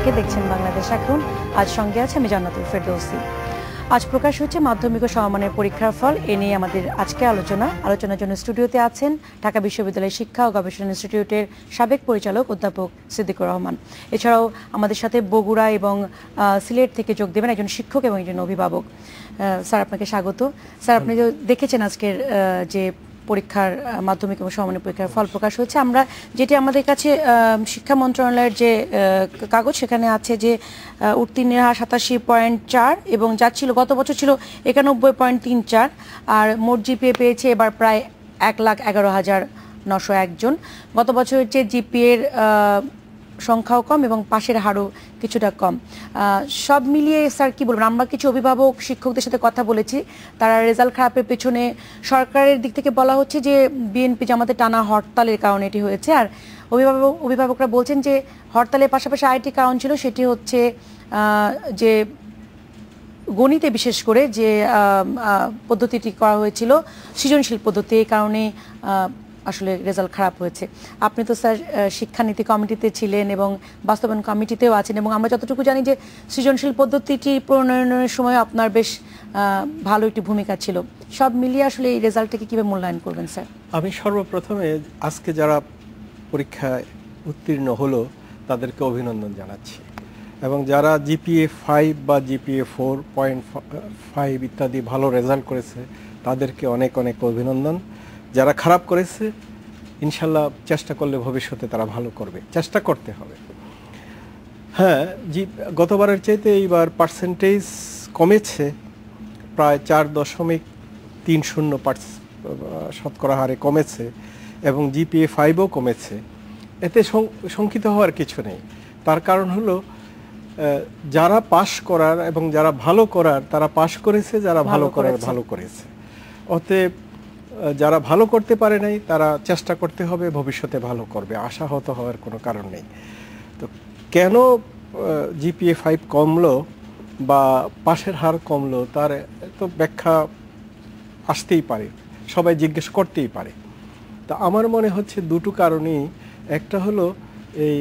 থেকে দেখছেন বাংলাদেশ এখন। আজ সঙ্গে আছে আমি জান্নাতুল ফেরদৌসী। আজ প্রকাশ হচ্ছে মাধ্যমিক ও সমমানের পরীক্ষার ফল। এ নিয়ে আমাদের আজকে আলোচনার জন্য স্টুডিওতে আছেন ঢাকা বিশ্ববিদ্যালয়ের শিক্ষা ও গবেষণা ইনস্টিটিউটের সাবেক পরিচালক অধ্যাপক সিদ্দিকুর রহমান। এছাড়াও আমাদের সাথে বগুড়া এবং সিলেট থেকে যোগ দেবেন একজন শিক্ষক এবং একজন অভিভাবক। স্যার, আপনাকে স্বাগত। স্যার, আপনি দেখেছেন আজকের যে পরীক্ষার মাধ্যমিক এবং সমমানের পরীক্ষার ফল প্রকাশ হয়েছে। আমরা যেটি আমাদের কাছে শিক্ষা মন্ত্রণালয়ের যে কাগজ, সেখানে আছে যে উত্তীর্ণের হার 87.4 এবং যা ছিল গত বছর ছিল 91.34, আর মোট জিপিএ পেয়েছে এবার প্রায় 1,11,901 জন। গত বছরের চেয়ে জিপিএর সংখ্যাও কম এবং পাশের হারও কিছুটা কম। সব মিলিয়ে স্যার কি বলবেন? আমরা কিছু অভিভাবক শিক্ষকদের সাথে কথা বলেছি, তারা রেজাল্ট খারাপের পেছনে সরকারের দিক থেকে বলা হচ্ছে যে বিএনপি জামাতে টানা হরতালের কারণে এটি হয়েছে, আর অভিভাবকরা বলছেন যে হরতালের পাশাপাশি আরেকটি কারণ ছিল, সেটি হচ্ছে যে গণিতে বিশেষ করে যে পদ্ধতিটি করা হয়েছিল সৃজনশীল পদ্ধতি, এই কারণে আসলে রেজাল্ট খারাপ হয়েছে। আপনি তো স্যার শিক্ষানীতি কমিটিতে ছিলেন এবং বাস্তবায়ন কমিটিতেও আছেন, এবং আমরা যতটুকু জানি যে সৃজনশীল পদ্ধতিটি প্রণয়নের সময় আপনার বেশ ভালো একটি ভূমিকা ছিল। সব মিলিয়ে আসলে এই রেজাল্টটাকে কীভাবে মূল্যায়ন করবেন স্যার? আমি সর্বপ্রথমে আজকে যারা পরীক্ষায় উত্তীর্ণ হলো তাদেরকে অভিনন্দন জানাচ্ছি, এবং যারা জিপিএ 5 বা জিপিএ 4.5 ইত্যাদি ভালো রেজাল্ট করেছে তাদেরকে অনেক অনেক অভিনন্দন। যারা খারাপ করেছে ইনশাল্লাহ চেষ্টা করলে ভবিষ্যতে তারা ভালো করবে, চেষ্টা করতে হবে। হ্যাঁ, গতবারের চাইতে এইবার পার্সেন্টেজ কমেছে, প্রায় 4.30% হারে কমেছে, এবং জিপিএ 5ও কমেছে। এতে শঙ্কিত হওয়ার কিছু নেই। তার কারণ হলো যারা পাশ করার এবং যারা ভালো করার তারা পাশ করেছে, যারা ভালো করার ভালো করেছে। অতএব যারা ভালো করতে পারে নাই তারা চেষ্টা করতে হবে, ভবিষ্যতে ভালো করবে, আশাহত হওয়ার কোনো কারণ নেই। তো কেন জিপিএ 5 কমলো বা পাশের হার কমলো তার তো ব্যাখ্যা আসতেই পারে, সবাই জিজ্ঞেস করতেই পারে। তা আমার মনে হচ্ছে দুটো কারণই। একটা হলো এই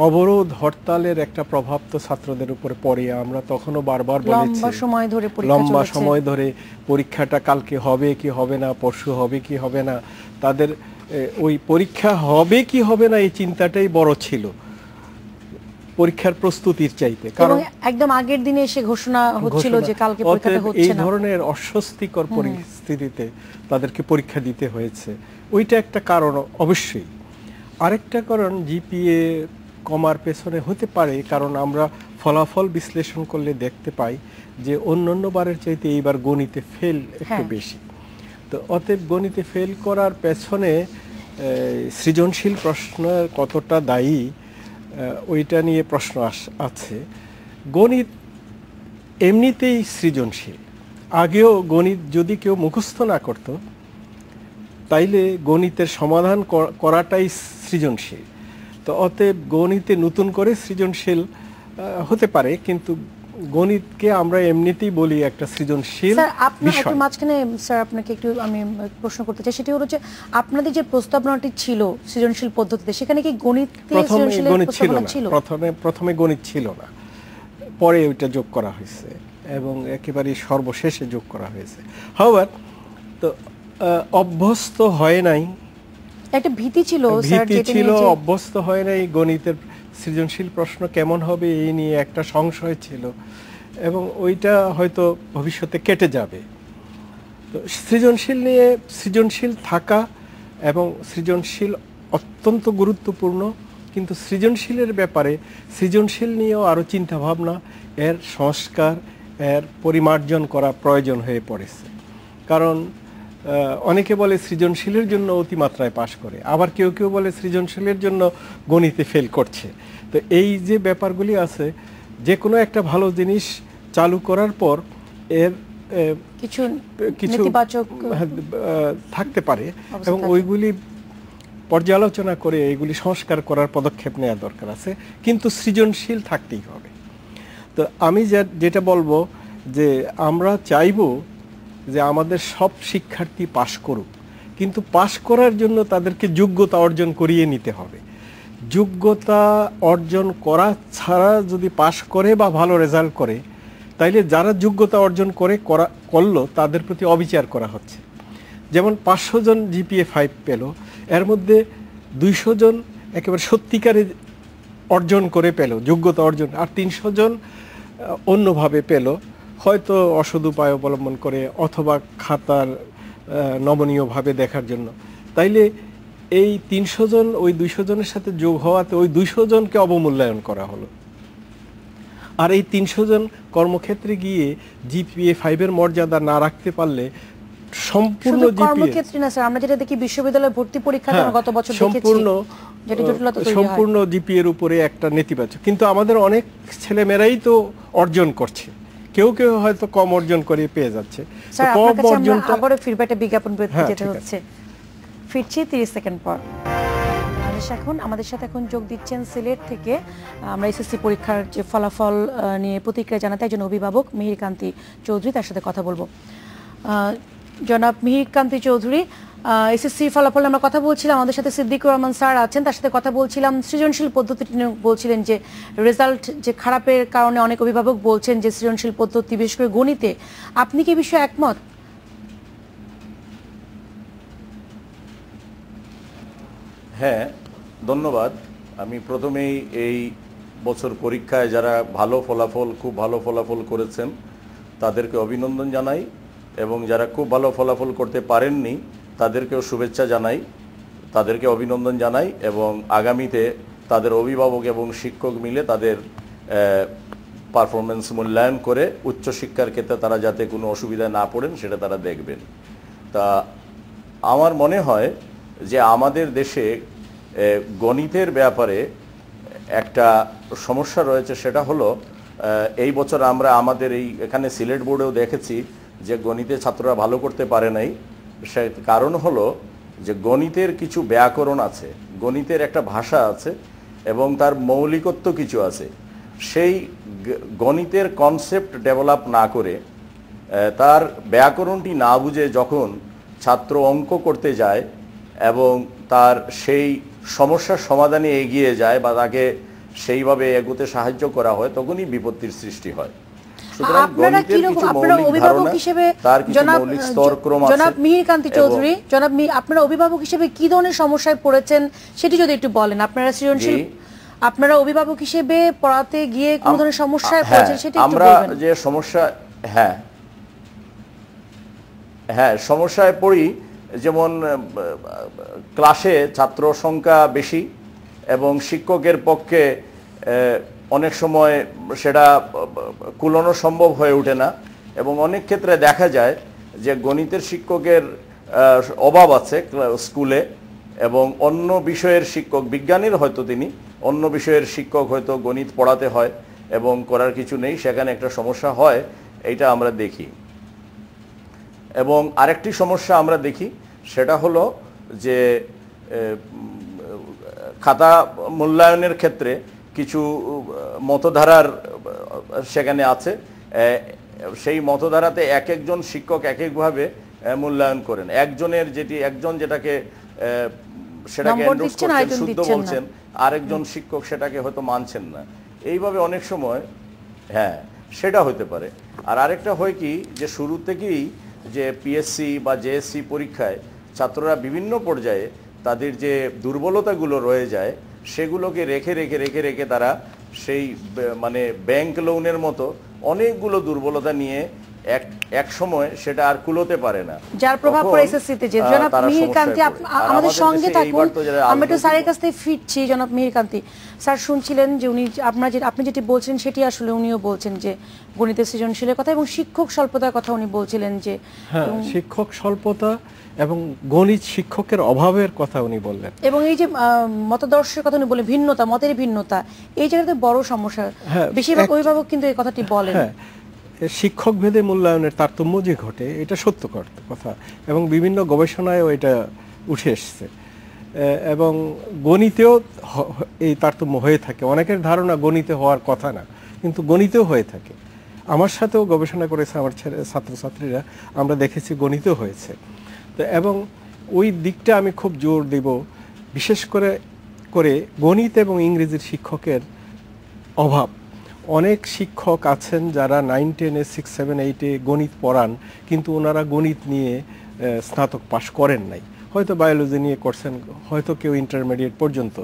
অবরোধ হরতালের একটা প্রভাব তো ছাত্রদের উপরে পড়ে। আমরা তখনও বারবার বলেছি লম্বা সময় ধরে পরীক্ষাটা কালকে হবে কি হবে না, পরশু হবে কি হবে না, তাদের ওই পরীক্ষা হবে কি হবে না এই চিন্তাটাই বড় ছিল পরীক্ষার প্রস্তুতির চাইতে। কারণ একদম আগের দিনে এসে ঘোষণা হচ্ছিল যে কালকে পরীক্ষাটা হচ্ছে না। এই ধরনের অস্বস্তিকর পরিস্থিতিতে তাদেরকে পরীক্ষা দিতে হয়েছে, ওইটা একটা কারণ অবশ্যই। আরেকটা কারণ জিপিএ কমার পেছনে হতে পারে, কারণ আমরা ফলাফল বিশ্লেষণ করলে দেখতে পাই যে অন্যান্য বারের চাইতে এইবার গণিতে ফেল একটু বেশি। তো অতএব গণিতে ফেল করার পেছনে সৃজনশীল প্রশ্ন কতটা দায়ী ওইটা নিয়ে প্রশ্ন আছে। গণিত এমনিতেই সৃজনশীল। আগেও গণিত যদি কেউ মুখস্থ না করত তাইলে গণিতের সমাধান করাটাই সৃজনশীল। তো অতএব গণিতে নতুন করে সৃজনশীল হতে পারে, কিন্তু গণিতকে আমরা এমনিতেই বলি একটা সৃজনশীল বিষয়। মাঝখানে স্যার আপনাকে একটু আমি প্রশ্ন করতে চাই, সেটি হলো যে আপনাদের যে প্রস্তাবনাটি ছিল সৃজনশীল পদ্ধতিতে, সেখানে কি গণিত ছিল? প্রথমে গণিত ছিল না, পরে ওইটা যোগ করা হয়েছে এবং একেবারে সর্বশেষে যোগ করা হয়েছে। হাওয়ার তো অভ্যস্ত হয় নাই, একটা ভীতি ছিল, অভ্যস্ত হয় নাই। গণিতের সৃজনশীল প্রশ্ন কেমন হবে এই নিয়ে একটা সংশয় ছিল, এবং ওইটা হয়তো ভবিষ্যতে কেটে যাবে। তো সৃজনশীল থাকা এবং সৃজনশীল অত্যন্ত গুরুত্বপূর্ণ, কিন্তু সৃজনশীলের ব্যাপারে সৃজনশীল নিয়েও আরও চিন্তাভাবনা, এর সংস্কার, এর পরিমার্জন করা প্রয়োজন হয়ে পড়েছে। কারণ অনেকে বলে সৃজনশীলের জন্য অতিমাত্রায় পাশ করে, আবার কেউ কেউ বলে সৃজনশীলের জন্য গণিতে ফেল করছে। তো এই যে ব্যাপারগুলি আছে, যে কোনো একটা ভালো জিনিস চালু করার পর এর কিছু থাকতে পারে, এবং ওইগুলি পর্যালোচনা করে এইগুলি সংস্কার করার পদক্ষেপ নেওয়া দরকার আছে, কিন্তু সৃজনশীল থাকতেই হবে। তো আমি যেটা বলবো যে আমরা চাইবো যে আমাদের সব শিক্ষার্থী পাশ করুক, কিন্তু পাশ করার জন্য তাদেরকে যোগ্যতা অর্জন করিয়ে নিতে হবে। যোগ্যতা অর্জন করা ছাড়া যদি পাশ করে বা ভালো রেজাল্ট করে, তাইলে যারা যোগ্যতা অর্জন করলো তাদের প্রতি অবিচার করা হচ্ছে। যেমন 500 জন জিপিএ 5 পেল, এর মধ্যে 200 জন একেবারে সত্যিকারে অর্জন করে পেল, যোগ্যতা অর্জন, আর 300 জন অন্যভাবে পেল, হয়তো অসৎ উপায় অবলম্বন করে অথবা খাতার নমনীয়ভাবে দেখার জন্য। তাইলে এই 300 জন ওই 200 জনের সাথে যোগ হওয়াতে ওই 200 জনকে অবমূল্যায়ন করা হলো। আর এই 300 জন কর্মক্ষেত্রে গিয়ে জিপিএ 5 এর মর্যাদা না রাখতে পারলে সম্পূর্ণ কর্মক্ষেত্রে না স্যার, আমরা যেটা দেখি বিশ্ববিদ্যালয়ে ভর্তি পরীক্ষাতে আমরা গত বছর দেখেছি যেটা জটিলতা তৈরি হয়, সম্পূর্ণ জিপিএ এর উপরে একটা নেতিবাচক। কিন্তু আমাদের অনেক ছেলে মেয়েরাই তো অর্জন করছে, কেউ কেউ হয়তো কম অর্জন করে পেয়ে যাচ্ছে। স্যার আপনার কাছে আমরা আবারো ফিডব্যাকটা বিজ্ঞাপন বিরতি যেটা হচ্ছে, ফিরছি 30 সেকেন্ড পর। আমাদের সাথে এখন যোগ দিচ্ছেন সিলেট থেকে আমরা এসএসসি পরীক্ষার যে ফলাফল নিয়ে প্রতিক্রিয়া জানাতে একজন অভিভাবক মিহিরকান্তি চৌধুরী, তার সাথে কথা বলবো। জনাব মিহিরকান্তি চৌধুরী, এসএসসি ফলাফল আমরা কথা বলছিলাম, আমাদের সাথে সিদ্দিকুর রহমান স্যার আছেন, তার সাথে কথা বলছিলাম সৃজনশীল পদ্ধতিটি নিয়ে। বলছিলেন যে রেজাল্ট যে খারাপের কারণে অনেক অভিভাবক বলছেন যে সৃজনশীল পদ্ধতি বিশেষ করে গণিতে, আপনি কি বিষয়ে একমত? হ্যাঁ, ধন্যবাদ। আমি প্রথমেই এই বছর পরীক্ষায় যারা খুব ভালো ফলাফল করেছেন তাদেরকে অভিনন্দন জানাই, এবং যারা খুব ভালো ফলাফল করতে পারেননি তাদেরকেও শুভেচ্ছা জানাই, তাদেরকে অভিনন্দন জানাই, এবং আগামীতে তাদের অভিভাবক এবং শিক্ষক মিলে তাদের পারফরমেন্স মূল্যায়ন করে উচ্চশিক্ষার ক্ষেত্রে তারা যাতে কোনো অসুবিধায় না পড়েন সেটা তারা দেখবেন। তা আমার মনে হয় যে আমাদের দেশে গণিতের ব্যাপারে একটা সমস্যা রয়েছে, সেটা হলো এই বছর আমরা আমাদের এখানে সিলেট বোর্ডেও দেখেছি যে গণিতে ছাত্ররা ভালো করতে পারে নাই। সে কারণ হলো যে গণিতের কিছু ব্যাকরণ আছে, গণিতের একটা ভাষা আছে এবং তার মৌলিকত্ব কিছু আছে। সেই গণিতের কনসেপ্ট ডেভেলপ না করে, তার ব্যাকরণটি না বুঝে যখন ছাত্র অঙ্ক করতে যায় এবং তার সেই সমস্যার সমাধানে এগিয়ে যায় বা তাকে সেইভাবে এগোতে সাহায্য করা হয়, তখনই বিপত্তির সৃষ্টি হয়। জনাব মিহিরকান্তি চৌধুরী, আপনারা অভিভাবক হিসেবে কি ধরনের সমস্যায় পড়েছেন সেটি যদি একটু বলেন। আপনারা অভিভাবক হিসেবে পড়াতে গিয়ে কোন ধরনের সমস্যায় পড়েছেন সেটি একটু বলবেন। আমরা যে সমস্যা সমস্যায় পড়ি, যেমন ক্লাসে ছাত্র সংখ্যা বেশি এবং শিক্ষকের পক্ষে অনেক সময় সেটা কুলানো সম্ভব হয়ে ওঠে না, এবং অনেক ক্ষেত্রে দেখা যায় যে গণিতের শিক্ষকের অভাব আছে স্কুলে, এবং অন্য বিষয়ের শিক্ষক, বিজ্ঞানীর হয়তো তিনি অন্য বিষয়ের শিক্ষক হয়তো গণিত পড়াতে হয় এবং করার কিছু নেই, সেখানে একটা সমস্যা হয়, এইটা আমরা দেখি। এবং আরেকটি সমস্যা আমরা দেখি, সেটা হলো যে খাতা মূল্যায়নের ক্ষেত্রে কিছু মতধারার সেখানে আছে, সেই মতধারাতে এক একজন শিক্ষক এক একভাবে মূল্যায়ন করেন। একজন যেটাকে এন্ডোর্স করছেন, শুদ্ধ বলছেন, আরেকজন শিক্ষক সেটাকে হয়তো মানছেন না। এইভাবে অনেক সময় সেটা হতে পারে। আর আরেকটা হয় কি, যে শুরু থেকেই যে পিএসসি বা জেএসসি পরীক্ষায় ছাত্ররা বিভিন্ন পর্যায়ে তাদের যে দুর্বলতাগুলো রয়ে যায় সেগুলোকে রেখে রেখে রেখে রেখে তারা সেই মানে ব্যাংক লোনের মতো অনেকগুলো দুর্বলতা নিয়ে এক সময় সেটা আর কুলোতে পারে না, যার প্রভাব পড়ে এসএসসিতে। যে জনাব মিহিরকান্তি আমাদের সঙ্গে থাকুন, আমরা একটু স্যারের কাছ থেকে ফিরছি। জনাব মিহিরকান্তি স্যার, শুনছিলেন যে আপনি যেটি বলছেন সেটি আসলে উনিও বলছেন যে গণিতের সৃজনশীলের কথা এবং শিক্ষক স্বল্পতার কথা উনি বলছিলেন, যে শিক্ষক স্বল্পতা এবং গণিত শিক্ষকের অভাবের কথা উনি বললেন, এবং এই যে মতাদর্শের কথা উনি বলেন, ভিন্নতা, মতের ভিন্নতা, এই জায়গাতে বড় সমস্যা। বেশিরভাগ অভিভাবক কিন্তু এই কথাটি বলেন। শিক্ষক ভেদে মূল্যায়নের তারতম্য যে ঘটে, এটা সত্য কথা, এবং বিভিন্ন গবেষণায়ও এটা উঠে এসছে। এবং গণিতেও এই তারতম্য হয়ে থাকে। অনেকের ধারণা গণিতে হওয়ার কথা না, কিন্তু গণিতেও হয়ে থাকে। আমার সাথেও গবেষণা করেছে আমার ছাত্রছাত্রীরা, আমরা দেখেছি গণিতেও হয়েছে। তো এবং ওই দিকটা আমি খুব জোর দেব, বিশেষ করে করে গণিত এবং ইংরেজির শিক্ষকের অভাব। অনেক শিক্ষক আছেন যারা 9, 10, 6, 7, 8 গণিত পড়ান, কিন্তু ওনারা গণিত নিয়ে স্নাতক পাশ করেন নাই, হয়তো বায়োলজি নিয়ে করছেন, হয়তো কেউ ইন্টারমিডিয়েট পর্যন্ত।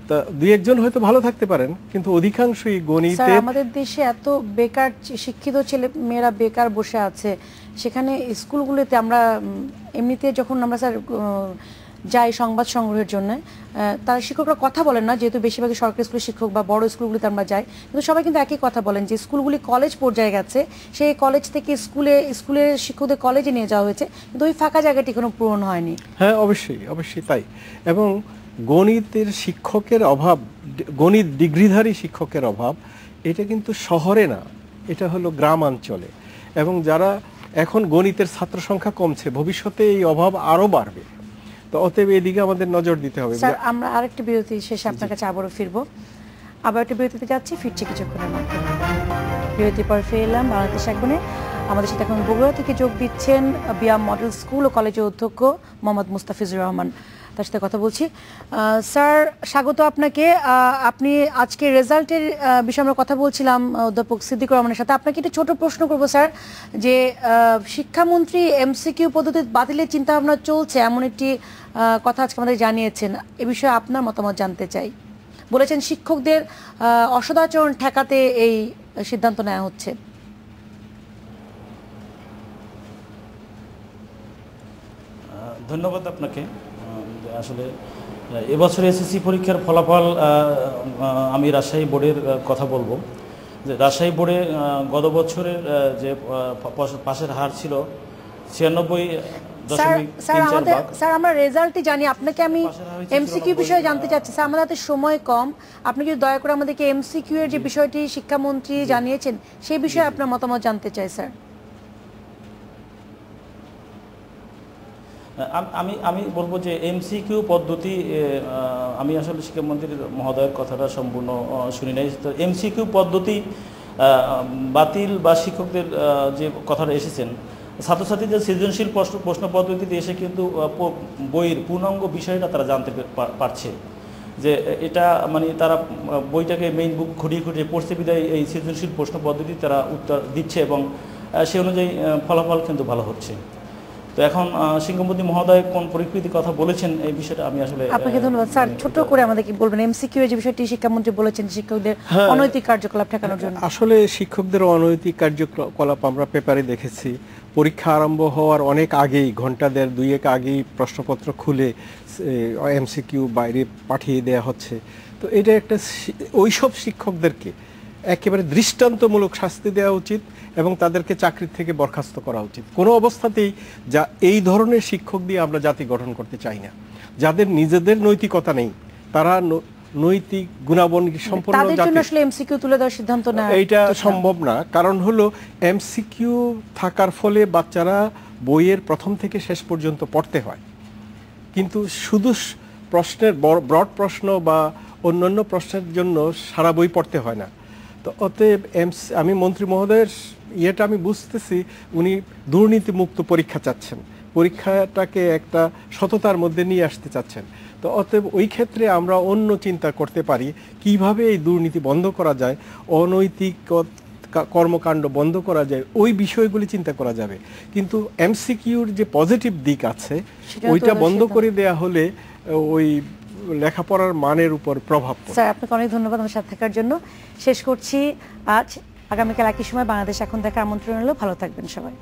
তা দুই একজন হয়তো ভালো থাকতে পারেন, কিন্তু অধিকাংশই গণিতে। আমাদের দেশে এত বেকার শিক্ষিত ছেলে মেয়েরা বেকার বসে আছে, সেখানে স্কুলগুলোতে আমরা এমনিতে যখন আমরা স্যার যাই সংবাদ সংগ্রহের জন্য, তারা শিক্ষকরা কথা বলেন না, যেহেতু বেশিরভাগই সরকারি স্কুলের শিক্ষক বা বড় স্কুলগুলিতে আমরা যাই, কিন্তু সবাই কিন্তু একই কথা বলেন যে স্কুলগুলি কলেজ পর্যায়ে গেছে, সেই কলেজ থেকে স্কুলের শিক্ষকদের কলেজে নিয়ে যাওয়া হয়েছে, কিন্তু ওই ফাঁকা জায়গাটি কোনো পূরণ হয়নি। হ্যাঁ, অবশ্যই অবশ্যই তাই। এবং গণিতের শিক্ষকের অভাব, গণিত ডিগ্রিধারী শিক্ষকের অভাব, এটা কিন্তু শহরে না, এটা হলো গ্রামাঞ্চলে। এবং যারা এখন গণিতের ছাত্র সংখ্যা কমছে, ভবিষ্যতে এই অভাব আরো বাড়বে। তো অতএব এদিকে আমাদের নজর দিতে হবে। স্যার, আমরা আরেকটি বিরতি শেষে আপনার কাছে আবারও ফিরবো, আবার একটা বিরতিতে যাচ্ছি, ফিরছি কিছুক্ষণের মধ্যে। বিরতির পর ফিরে এলাম বাংলাদেশ একবনে। আমাদের সাথে এখন বগুড়া থেকে যোগ দিচ্ছেন বিয়াম মডেল স্কুল ও কলেজের অধ্যক্ষ মোহাম্মদ মুস্তাফিজুর রহমান, তার সাথে কথা বলছি। স্যার, স্বাগত আপনাকে। আপনি আজকে রেজাল্টের বিষয়ে আমরা কথা বলছিলাম অধ্যাপক সিদ্দিকুর রহমানের সাথে। আপনাকে একটা ছোট প্রশ্ন করবো স্যার, যে শিক্ষামন্ত্রী এমসিকিউ পদ্ধতি বাতিলের চিন্তাভাবনা চলছে, এমন একটি কথা আজকে আমাদের জানিয়েছেন, এ বিষয়ে আপনার মতামত জানতে চাই। বলেছেন শিক্ষকদের অসদাচরণ ঠেকাতে এই সিদ্ধান্ত নেওয়া হচ্ছে। ধন্যবাদ আপনাকে। আসলে এবছর এসএসসি পরীক্ষার ফলাফল আমি রাজশাহী বোর্ডের কথা বলবো, যে রাজশাহী বোর্ডে গত বছরের যে পাশের হার ছিল 96.3%। স্যার, আমরা রেজাল্টই জানি, আপনাকে আমি এমসিকিউ বিষয়ে জানতে চাচ্ছি। স্যার, আমাদের হাতে সময় কম, আপনি যদি দয়া করে আমাদেরকে এমসিকিউ এর যে বিষয়টি শিক্ষামন্ত্রী জানিয়েছেন সেই বিষয়ে আপনার মতামত জানতে চাই স্যার। আমি বলবো যে এমসিকিউ পদ্ধতি, আমি আসলে শিক্ষামন্ত্রীর মহোদয়ের কথাটা সম্পূর্ণ শুনি নাই। তো এমসিকিউ পদ্ধতি বাতিল বা শিক্ষকদের যে কথাটা এসেছেন, ছাত্রছাত্রীদের সৃজনশীল প্রশ্ন পদ্ধতিতে এসে কিন্তু বইয়ের পূর্ণাঙ্গ বিষয়টা তারা জানতে পারছে, যে এটা মানে তারা বইটাকে মেইন বুক ঘুরিয়ে ঘুরিয়ে পড়ছে বিদায় এই সৃজনশীল প্রশ্ন পদ্ধতি তারা উত্তর দিচ্ছে, এবং সে অনুযায়ী ফলাফল কিন্তু ভালো হচ্ছে। তো এখন শিক্ষামন্ত্রী মহোদয় কোন পরিপ্রেক্ষিতে কথা বলেছেন এই বিষয়টা আমি আসলে। আপনাকে ধন্যবাদ স্যার। ছোট করে আমাদেরকে বলবেন এমসিকিউ এর যে বিষয়টি শিক্ষামন্ত্রী বলেছেন শিক্ষকদের অনৈতিক কার্যকলাপ ঠেকানোর জন্য। আসলে শিক্ষকদের অনৈতিক কার্যকলাপ আমরা পেপারে দেখেছি। পরীক্ষা আরম্ভ হওয়ার অনেক আগেই, ঘন্টা দেড় দুয়েক আগেই প্রশ্নপত্র খুলে এমসিকিউ বাইরে পাঠিয়ে দেওয়া হচ্ছে। তো এটা একটা, ওইসব শিক্ষকদেরকে একেবারে দৃষ্টান্তমূলক শাস্তি দেওয়া উচিত এবং তাদেরকে চাকরি থেকে বরখাস্ত করা উচিত। কোনো অবস্থাতেই যা এই ধরনের শিক্ষক দিয়ে আমরা জাতি গঠন করতে চাই না, যাদের নিজেদের নৈতিকতা নেই, তারা নৈতিক গুণাবলী সম্পন্ন এমসিকিউ তুলে দেওয়ার সিদ্ধান্ত নেয়, এইটা সম্ভব না। কারণ হলো এমসিকিউ থাকার ফলে বাচ্চারা বইয়ের প্রথম থেকে শেষ পর্যন্ত পড়তে হয়, কিন্তু শুধু প্রশ্নের ব্রড প্রশ্ন বা অন্যান্য প্রশ্নের জন্য সারা বই পড়তে হয় না। তো অতএব আমি মন্ত্রী মহোদয়ের ইয়েটা আমি বুঝতেছি, উনি দুর্নীতিমুক্ত পরীক্ষা চাচ্ছেন, পরীক্ষাটাকে একটা সততার মধ্যে নিয়ে আসতে চাচ্ছেন। তো অতএব ওই ক্ষেত্রে আমরা অন্য চিন্তা করতে পারি, কিভাবে এই দুর্নীতি বন্ধ করা যায়, অনৈতিক কর্মকাণ্ড বন্ধ করা যায়, ওই বিষয়গুলি চিন্তা করা যাবে। কিন্তু এমসিকিউর যে পজিটিভ দিক আছে ওইটা বন্ধ করে দেয়া হলে ওই লেখাপড়ার মানের উপর প্রভাব পড়ে। স্যার, আপনাকে অনেক ধন্যবাদ আমার সাথে থাকার জন্য। শেষ করছি আজ। আগামীকাল একই সময় বাংলাদেশ এখন দেখার আমন্ত্রণ হলো। ভালো থাকবেন সবাই।